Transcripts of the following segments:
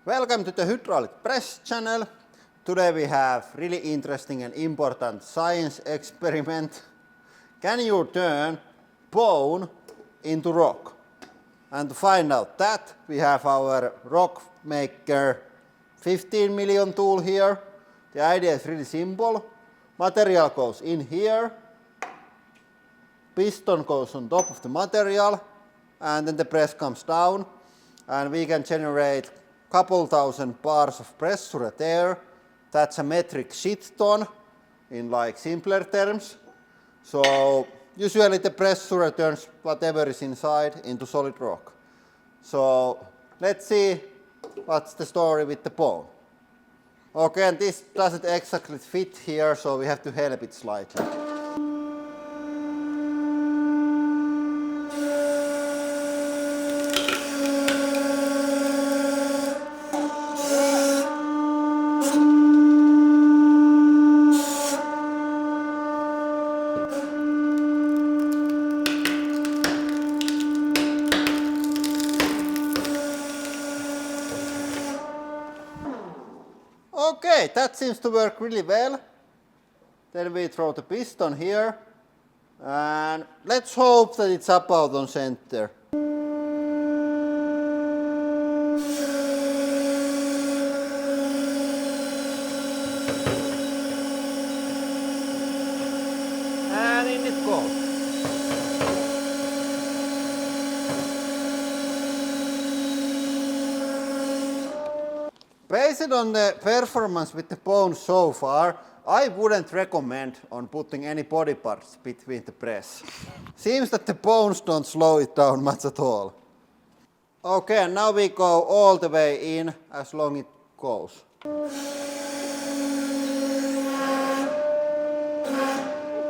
Welcome to the hydraulic press channel. Today we have really interesting and important science experiment. Can you turn bone into rock? And to find out that, we have our rock maker 15 million tool here. The idea is really simple. Material goes in here, piston goes on top of the material, and then the press comes down, and we can generate couple thousand bars of pressure at air. That's a metric shit ton in like simpler terms. So usually the pressure turns whatever is inside into solid rock. So let's see what's the story with the bone. Okay, and this doesn't exactly fit here, so we have to help it slightly. Okay, that seems to work really well. Then we throw the piston here, and let's hope that it's about on center. And in it goes. Based on the performance with the bone so far, I wouldn't recommend on putting any body parts between the press. Seems that the bones don't slow it down much at all. Okay, and now we go all the way in as long as it goes.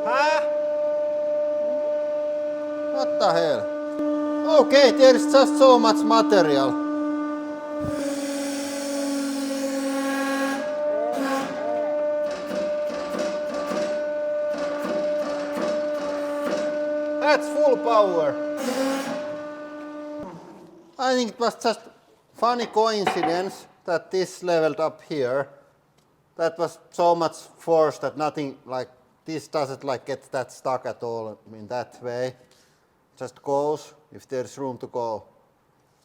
Huh? What the hell? Okay, there is just so much material. That's full power. I think it was just funny coincidence that this leveled up here. That was so much force that nothing like this doesn't like get that stuck at all in that way. Just goes if there's room to go.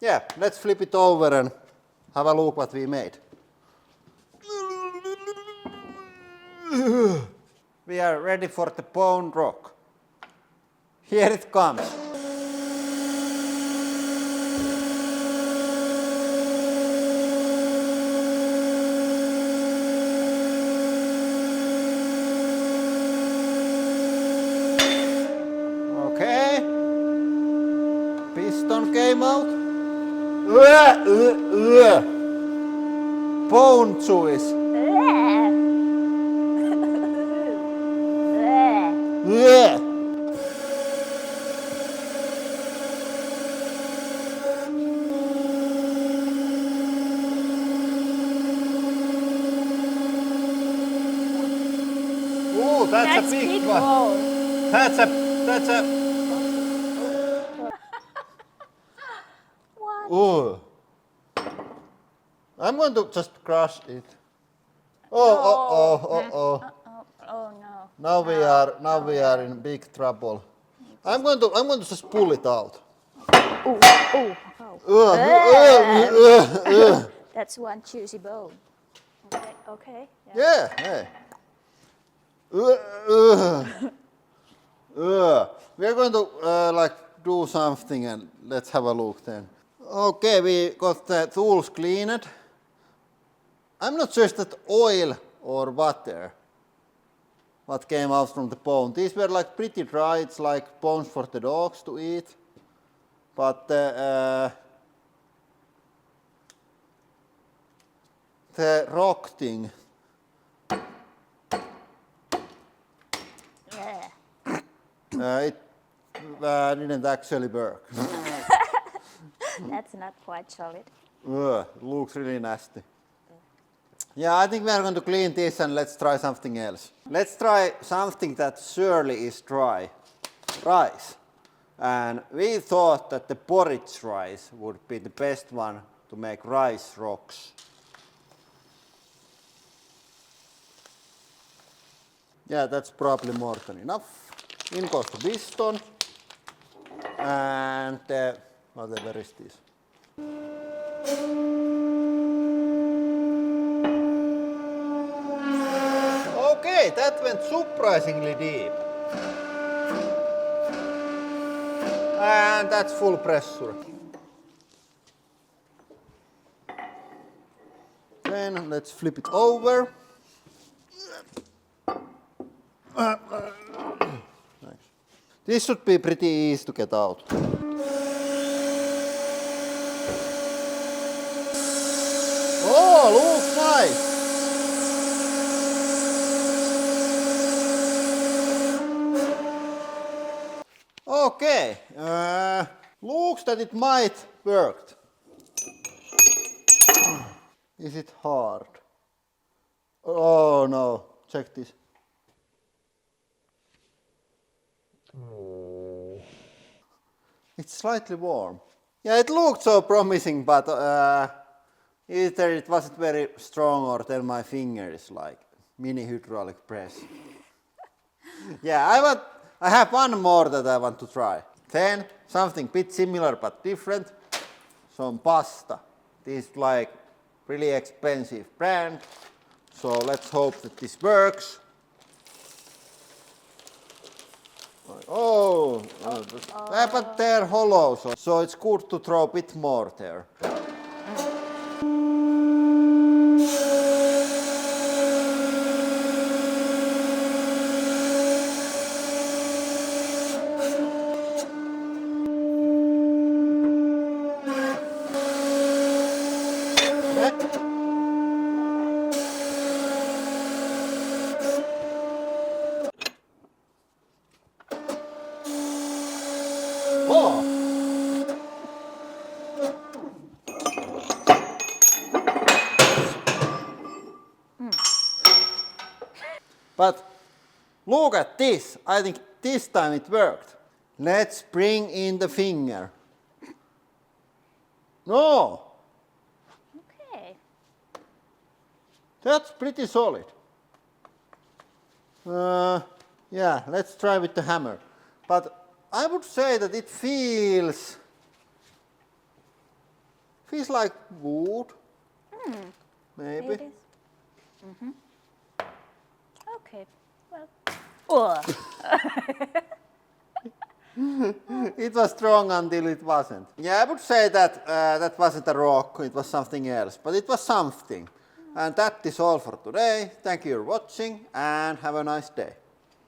Yeah, let's flip it over and have a look what we made. We are ready for the bone rock. Here it comes. Okay. Piston came out. Bone juice. Ooh, that's a big one. That's a What? Ooh. I'm going to just crush it. Oh no. Now we are in big trouble. I'm going to just pull it out. That's one juicy bone. Okay. Yeah, hey. We're going to like do something and let's have a look then. Okay, we got the tools cleaned. I'm not sure if that oil or water what came out from the bone. These were like pretty dry. It's like bones for the dogs to eat. But the rock thing. It didn't actually work. That's not quite solid. Looks really nasty. Yeah, I think we are going to clean this and let's try something else. Let's try something that surely is dry. Rice. And we thought that the porridge rice would be the best one to make rice rocks. Yeah, that's probably more than enough. In goes the piston and whatever is this. Okay, that went surprisingly deep. And that's full pressure. Then let's flip it over. Nice. This should be pretty easy to get out. Oh, looks nice. Okay, looks that it might work. Is it hard? Oh no, check this. It's slightly warm. Yeah, it looked so promising, but either it wasn't very strong or then my finger is like mini hydraulic press. Yeah, I have one more that I want to try. Then something bit similar but different. Some pasta. This is like really expensive brand. So let's hope that this works. Oh, but they're hollow, so it's good to throw a bit more there. Oh. But look at this. I think this time it worked. Let's bring in the finger. No, Okay. that's pretty solid. Yeah, let's try with the hammer. But I would say that it feels like wood. Maybe. It is. Okay. Well. It was strong until it wasn't. Yeah, I would say that that wasn't a rock, it was something else, but it was something. And that is all for today. Thank you for watching and have a nice day.